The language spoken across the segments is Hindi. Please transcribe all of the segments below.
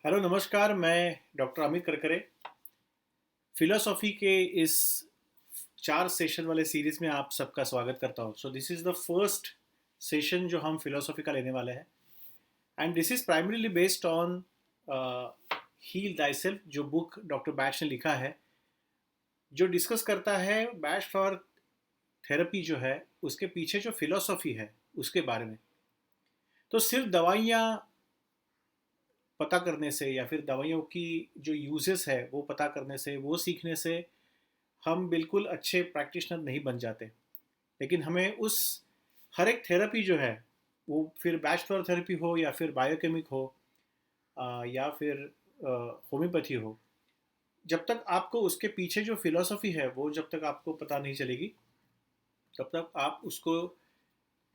हेलो नमस्कार। मैं डॉक्टर अमित करकरे फिलोसॉफी के इस 4 सेशन वाले सीरीज़ में आप सबका स्वागत करता हूँ। So this is the first session जो हम फिलोसॉफी का लेने वाले हैं, and this is primarily based on heal thy self, जो बुक डॉक्टर बैच ने लिखा है, जो डिस्कस करता है बैच फॉर थेरेपी जो है उसके पीछे जो फिलोसॉफी है उसके बारे में। तो सिर्फ दवाइयाँ पता करने से या फिर दवाइयों की जो यूजेस है वो पता करने से, वो सीखने से हम बिल्कुल अच्छे प्रैक्टिशनर नहीं बन जाते। लेकिन हमें उस हर एक थेरेपी जो है, वो फिर बैचलर थेरेपी हो या फिर बायोकेमिक हो, या फिर होम्योपैथी हो, जब तक आपको उसके पीछे जो फिलोसॉफी है वो जब तक आपको पता नहीं चलेगी, तब तक आप उसको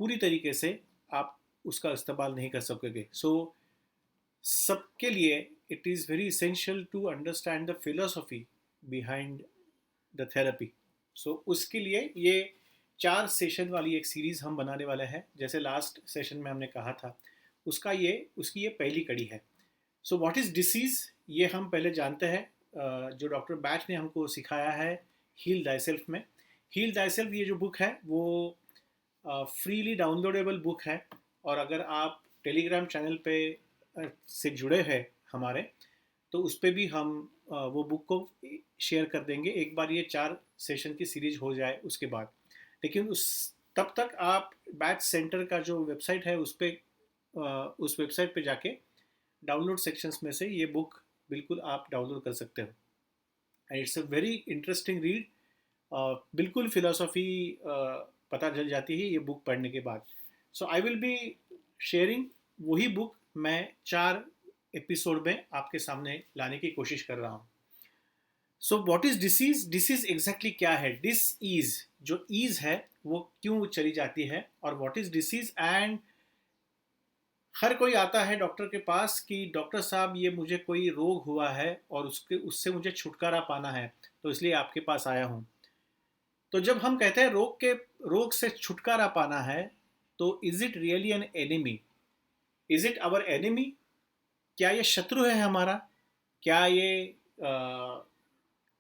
पूरी तरीके से आप उसका इस्तेमाल नहीं कर सकोगे। सो सबके लिए it is very essential to understand the philosophy behind the therapy. So उसके लिए ये 4 सेशन वाली एक सीरीज़ हम बनाने वाले हैं। जैसे लास्ट सेशन में हमने कहा था, उसकी ये पहली कड़ी है। सो व्हाट इज़ डिसीज़, ये हम पहले जानते हैं। जो डॉक्टर बैच ने हमको सिखाया है हील दाई सेल्फ में। हील दाई सेल्फ ये जो बुक है वो फ्रीली डाउनलोडेबल बुक है। और अगर आप टेलीग्राम चैनल पे से जुड़े हैं हमारे, तो उस पर भी हम वो बुक को शेयर कर देंगे एक बार ये 4 सेशन की सीरीज हो जाए उसके बाद। लेकिन उस तब तक आप बैच सेंटर का जो वेबसाइट है उस वेबसाइट पे जाके डाउनलोड सेक्शंस में से ये बुक बिल्कुल आप डाउनलोड कर सकते हो। And it's a very interesting read. बिल्कुल फिलोसॉफी पता चल जाती है ये बुक पढ़ने के बाद। सो आई विल बी शेयरिंग वही बुक मैं 4 एपिसोड में आपके सामने लाने की कोशिश कर रहा हूँ। So what is disease, disease exactly क्या है, डिस ईज जो ईज है वो क्यों चली जाती है, और व्हाट इज डिसीज। एंड हर कोई आता है डॉक्टर के पास कि डॉक्टर साहब ये मुझे कोई रोग हुआ है और उससे मुझे छुटकारा पाना है, तो इसलिए आपके पास आया हूँ। तो जब हम कहते हैं रोग से छुटकारा पाना है, तो is it really an enemy, is it our enemy, क्या ये शत्रु है हमारा, क्या ये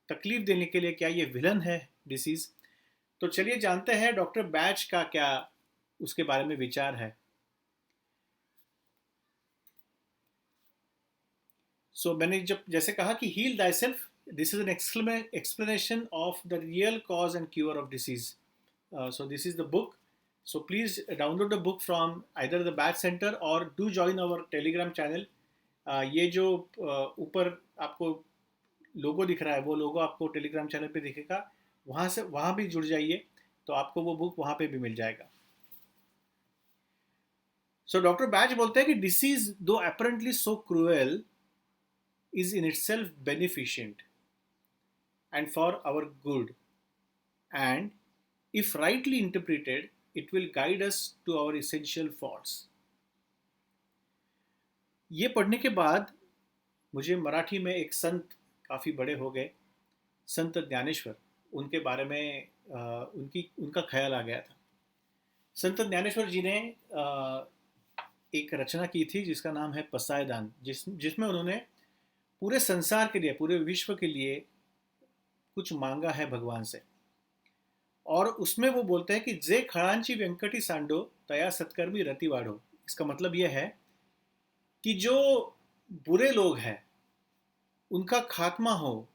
तकलीफ देने के लिए, क्या ये विलन है डिसीज। तो चलिए जानते हैं डॉक्टर बैच का क्या उसके बारे में विचार है। मैंने जब जैसे कहा कि heal Dai self, this is an explanation of the real cause and cure of disease. So this is the book. So please download the book from either the batch centre or do join our Telegram channel. ये जो ऊपर आपको लोगो दिख रहा है, वो लोगो आपको टेलीग्राम चैनल पे दिखेगा, वहाँ भी जुड़ जाइए, तो आपको वो बुक वहाँ पे भी मिल जाएगा। सो डॉक्टर बैच बोलते हैं कि डिसीज दो apparently so cruel is in itself beneficent and for our good, and if rightly interpreted it will guide us to our essential faults। ये पढ़ने के बाद मुझे मराठी में एक संत काफ़ी बड़े हो गए, संत ज्ञानेश्वर, उनके बारे में उनका ख्याल आ गया था। संत ज्ञानेश्वर जी ने एक रचना की थी जिसका नाम है पसायदान, जिसमें उन्होंने पूरे संसार के लिए, पूरे विश्व के लिए कुछ मांगा है भगवान से। और उसमें वो बोलते हैं कि जे खड़ांची वेंकटी सांडो तया सत्कर्मी रति वाढ़ो। इसका मतलब यह है कि जो बुरे लोग हैं उनका खात्मा हो,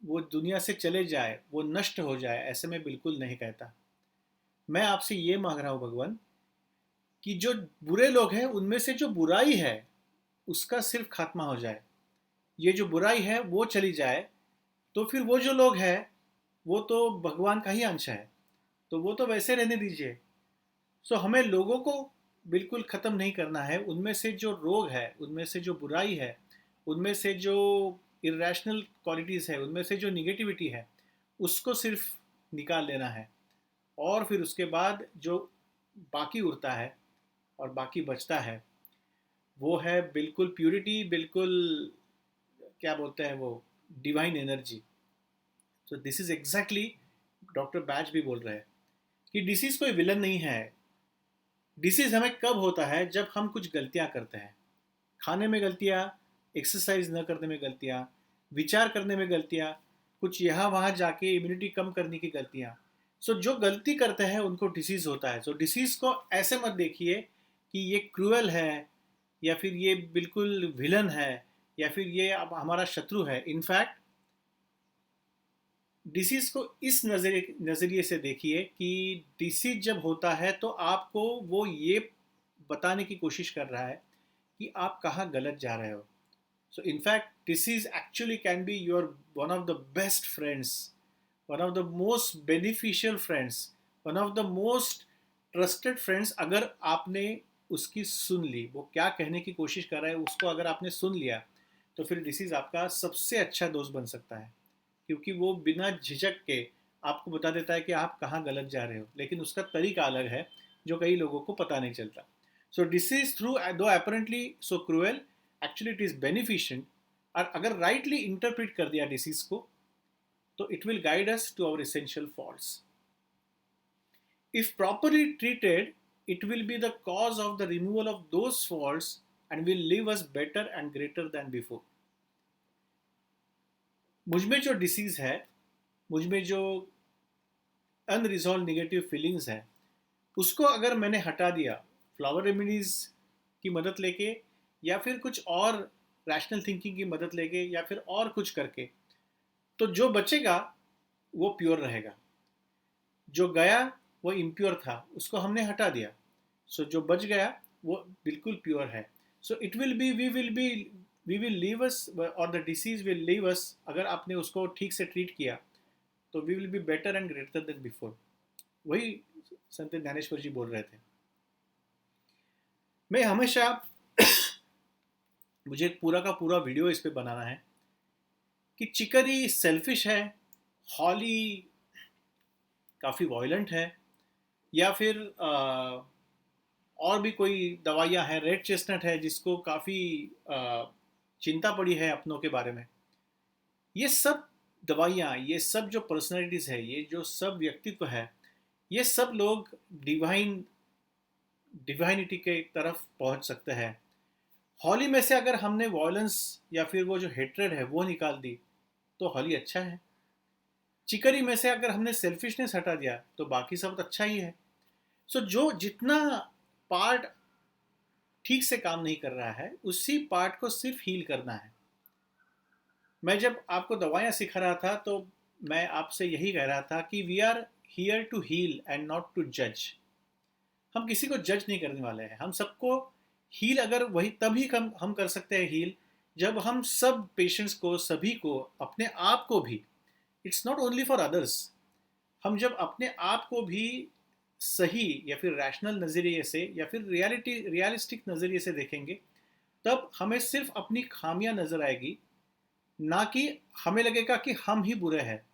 वो दुनिया से चले जाए, वो नष्ट हो जाए, ऐसे में बिल्कुल नहीं कहता। मैं आपसे ये मांग रहा हूँ भगवान कि जो बुरे लोग हैं उनमें से जो बुराई है उसका सिर्फ खात्मा हो जाए, ये जो बुराई है वो चली जाए, तो फिर वो जो लोग हैं वो तो भगवान का ही अंश है, तो वो तो वैसे रहने दीजिए। हमें लोगों को बिल्कुल ख़त्म नहीं करना है, उनमें से जो रोग है, उनमें से जो बुराई है, उनमें से जो इरेशनल क्वालिटीज़ है, उनमें से जो निगेटिविटी है, उसको सिर्फ निकाल लेना है। और फिर उसके बाद जो बाकी उड़ता है और बाकी बचता है, वो है बिल्कुल प्योरिटी, बिल्कुल क्या बोलते हैं वो, divine energy. This is exactly doctor batch भी बोल रहे हैं कि डिसीज़ कोई विलन नहीं है। डिसीज़ हमें कब होता है, जब हम कुछ गलतियां करते हैं, खाने में गलतियां, एक्सरसाइज न करने में गलतियाँ, विचार करने में गलतियाँ, कुछ यहाँ वहाँ जाके इम्यूनिटी कम करने की गलतियाँ। सो जो गलती करते हैं उनको डिसीज़ होता है। सो डिसीज़ को ऐसे मत देखिए कि ये क्रूअल है, या फिर ये बिल्कुल विलन है, या फिर ये अब हमारा शत्रु है। इनफैक्ट डिसीज़ को इस नज़रिए से देखिए कि डिसीज़ जब होता है तो आपको वो ये बताने की कोशिश कर रहा है कि आप कहाँ गलत जा रहे हो। So in fact disease actually can be your one of the best friends, one of the most beneficial friends, one of the most trusted friends. अगर आपने उसकी सुन ली, वो क्या कहने की कोशिश कर रहा है उसको अगर आपने सुन लिया, तो फिर डिसीज़ आपका सबसे अच्छा दोस्त बन सकता है, क्योंकि वो बिना झिझक के आपको बता देता है कि आप कहाँ गलत जा रहे हो, लेकिन उसका तरीका अलग है जो कई लोगों को पता नहीं चलता। So disease through though apparently so cruel, actually it is beneficent. और अगर राइटली इंटरप्रिट कर दिया डिसीज को, तो it will guide us to our essential faults. If properly treated, it will be the cause of the removal of those faults and will leave us better and greater than before. मुझमें जो डिसीज़ है, मुझमें जो अनरिजॉल्व नेगेटिव फीलिंग्स है, उसको अगर मैंने हटा दिया फ्लावर रेमेडीज़ की मदद लेके, या फिर कुछ और रैशनल थिंकिंग की मदद लेके, या फिर और कुछ करके, तो जो बचेगा वो प्योर रहेगा। जो गया वो इम्प्योर था, उसको हमने हटा दिया। सो जो बच गया वो बिल्कुल प्योर है। So it will be we will leave us, और the disease will leave us. अगर आपने उसको ठीक से ट्रीट किया तो we will be better and greater than before. वही संत ज्ञानेश्वर जी बोल रहे थे। मैं हमेशा मुझे पूरा का पूरा वीडियो इस पे बनाना है कि चिकरी सेल्फिश है, हॉली काफ़ी वायलेंट है, या फिर और भी कोई दवाइयाँ हैं, रेड चेस्टनट है जिसको काफ़ी चिंता पड़ी है अपनों के बारे में। ये सब दवाइयाँ, ये सब जो पर्सनैलिटीज़ है, ये जो सब व्यक्तित्व है, ये सब लोग डिवाइनिटी के तरफ पहुंच सकते हैं। हॉली में से अगर हमने वॉयलेंस या फिर वो जो हेट्रेड है वो निकाल दी, तो हॉली अच्छा है। चिकरी में से अगर हमने सेल्फिशनेस हटा दिया, तो बाकी सब अच्छा ही है। सो जो जितना पार्ट ठीक से काम नहीं कर रहा है, उसी पार्ट को सिर्फ हील करना है। मैं जब आपको दवाइयाँ सिखा रहा था, तो मैं आपसे यही कह रहा था कि we are here to heal and not to जज। हम किसी को जज नहीं करने वाले हैं। हम सबको हील, अगर वही तभी हम कर सकते हैं हील, जब हम सब पेशेंट्स को, सभी को, अपने आप को भी, it's not only for others, हम जब अपने आप को भी सही या फिर रैशनल नज़रिए से या फिर रियलिस्टिक नज़रिए से देखेंगे, तब हमें सिर्फ अपनी खामियां नज़र आएगी, ना कि हमें लगेगा कि हम ही बुरे हैं।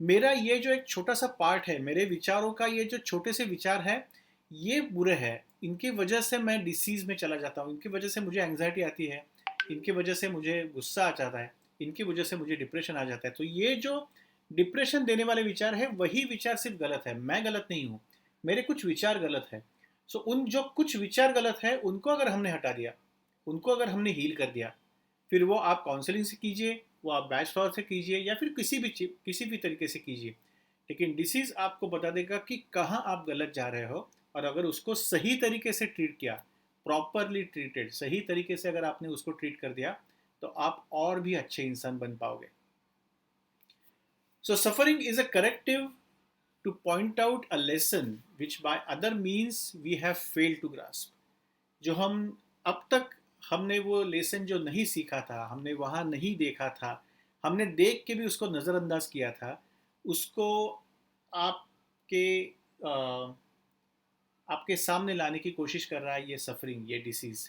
मेरा ये जो एक छोटा सा पार्ट है, मेरे विचारों का ये जो छोटे से विचार है, ये बुरे हैं। इनकी वजह से मैं डिसीज़ में चला जाता हूँ, इनकी वजह से मुझे एंग्जाइटी आती है, इनकी वजह से मुझे गुस्सा आ जाता है, इनकी वजह से मुझे डिप्रेशन आ जाता है। तो ये जो डिप्रेशन देने वाले विचार है, वही विचार सिर्फ गलत है। मैं गलत नहीं हूँ, मेरे कुछ विचार गलत है। सो उन जो कुछ विचार गलत है, उनको अगर हमने हटा दिया, उनको अगर हमने हील कर दिया, फिर वो आप काउंसलिंग से कीजिए, वो आप बैच फ्लावर से कीजिए, या फिर किसी भी तरीके से कीजिए, लेकिन डिसीज़ आपको बता देगा कि कहाँ आप गलत जा रहे हो। और अगर उसको सही तरीके से ट्रीट किया, प्रॉपरली ट्रीटेड, सही तरीके से अगर आपने उसको ट्रीट कर दिया, तो आप और भी अच्छे इंसान बन पाओगे। So suffering is a corrective to point out a lesson which by other means we have failed to grasp. जो हम अब तक हमने वो लेसन जो नहीं सीखा था, हमने वहाँ नहीं देखा था, हमने देख के भी उसको नज़रअंदाज किया था, उसको आपके आपके सामने लाने की कोशिश कर रहा है ये सफरिंग, ये disease.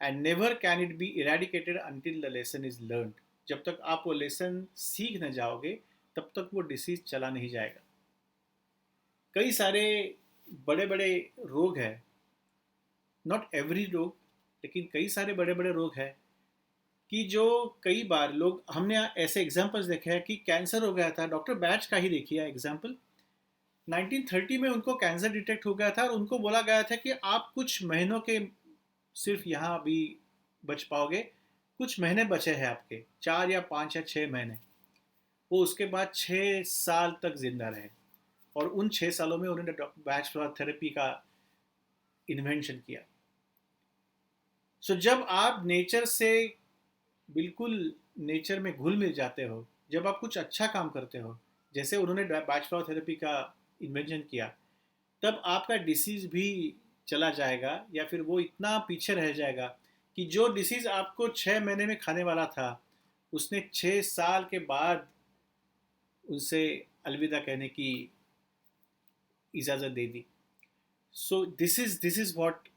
And never can it be eradicated until the lesson is learned. जब तक आप वो लेसन सीख न जाओगे, तब तक वो डिसीज़ चला नहीं जाएगा। कई सारे बड़े बड़े रोग हैं, नॉट एवरी रोग, लेकिन कई सारे बड़े बड़े रोग हैं कि जो कई बार लोग, हमने ऐसे एग्जांपल्स देखे हैं कि कैंसर हो गया था, डॉक्टर बैच का ही देखिए एग्जांपल। 1930 में उनको कैंसर डिटेक्ट हो गया था, और उनको बोला गया था कि आप कुछ महीनों के सिर्फ यहाँ अभी बच पाओगे, कुछ महीने बचे हैं आपके, 4 या 5 या 6 महीने, वो उसके बाद 6 साल तक जिंदा रहे, और उन 6 सालों में उन्होंने बैच फ्लावर थेरेपी का इन्वेंशन किया। सो जब आप नेचर से बिल्कुल नेचर में घुल मिल जाते हो, जब आप कुछ अच्छा काम करते हो, जैसे उन्होंने बैच फ्लावर थेरेपी का इन्वेंशन किया, तब आपका डिसीज़ भी चला जाएगा, या फिर वो इतना पीछे रह जाएगा कि जो डिसीज़ आपको 6 महीने में खाने वाला था, उसने 6 साल के बाद उनसे अलविदा कहने की इजाज़त दे दी। So this is what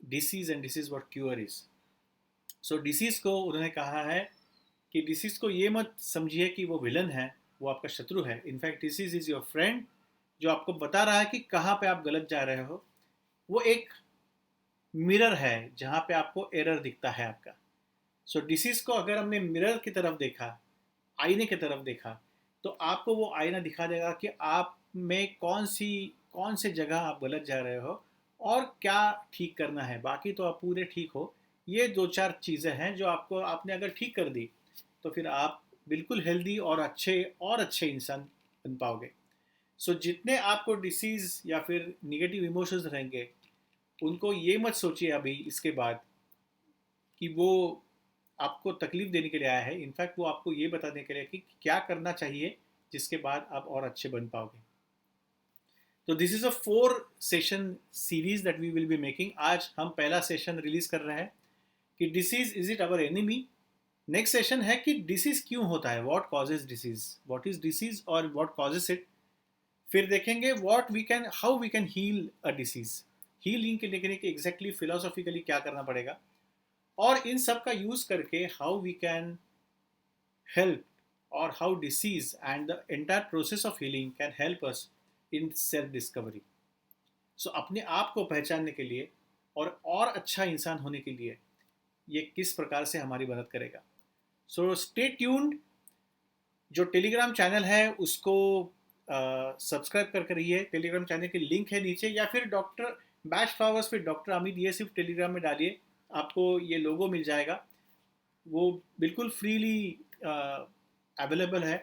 disease and this is what cure is. So disease को उन्होंने कहा है कि डिसीज़ को ये मत समझिए कि वो विलन है, वो आपका शत्रु है। In fact disease is your friend, जो आपको बता रहा है कि कहाँ पे आप गलत जा रहे हो। वो एक मिरर है जहाँ पे आपको एरर दिखता है आपका। सो डिसीज़ को अगर हमने मिरर की तरफ देखा, आईने की तरफ देखा, तो आपको वो आईना दिखा देगा कि आप में कौन से जगह आप गलत जा रहे हो और क्या ठीक करना है। बाकी तो आप पूरे ठीक हो। ये 2-4 चीज़ें हैं जो आपको, आपने अगर ठीक कर दी, तो फिर आप बिल्कुल हेल्दी और अच्छे इंसान बन पाओगे। सो जितने आपको डिसीज़ या फिर निगेटिव इमोशंस रहेंगे, उनको ये मत सोचिए अभी इसके बाद कि वो आपको तकलीफ देने के लिए आया है। इनफैक्ट वो आपको ये बताने के लिए कि क्या करना चाहिए जिसके बाद आप और अच्छे बन पाओगे। तो this is a 4 session series that we will be making. आज हम पहला सेशन रिलीज कर रहे हैं कि disease is it our enemy. Next session है कि डिसीज क्यों होता है, what causes disease, what is disease और व्हाट कॉजेज इट। फिर देखेंगे what we can, how we can heal a disease. Healing के लिए एग्जैक्टली फिलोसॉफिकली क्या करना पड़ेगा, और इन सब का यूज करके how we can help, or how disease and the entire process of healing can help us in self discovery. So अपने आप को पहचानने के लिए और अच्छा इंसान होने के लिए ये किस प्रकार से हमारी मदद करेगा। So stay tuned. जो टेलीग्राम चैनल है उसको सब्सक्राइब कर रहिए। टेलीग्राम चैनल की लिंक है नीचे, या फिर डॉक्टर बैच फ्लावर्स फिर डॉक्टर अमित, ये सिर्फ टेलीग्राम में डालिए, आपको ये लोगो मिल जाएगा। वो बिल्कुल फ्रीली अवेलेबल है।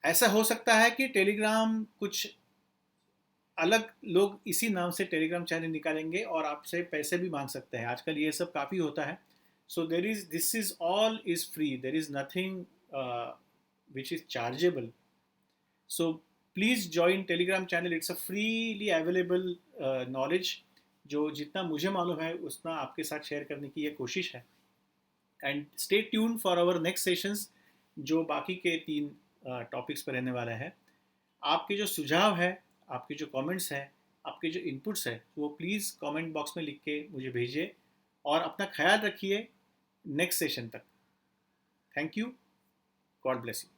ऐसा हो सकता है कि टेलीग्राम कुछ अलग लोग इसी नाम से टेलीग्राम चैनल निकालेंगे और आपसे पैसे भी मांग सकते हैं। आजकल ये सब काफ़ी होता है। सो this is all is free, there is nothing which is chargeable. So please join Telegram channel, it's a freely available knowledge, जो जितना मुझे मालूम है उतना आपके साथ शेयर करने की ये कोशिश है। And stay tune for our next sessions, जो बाकी के 3 टॉपिक्स पर रहने वाला है। आपके जो सुझाव है, आपके जो कमेंट्स हैं, आपके जो इनपुट्स हैं, वो प्लीज़ कमेंट बॉक्स में लिख के मुझे भेजिए, और अपना ख्याल रखिए नेक्स्ट सेशन तक। Thank you, God bless you.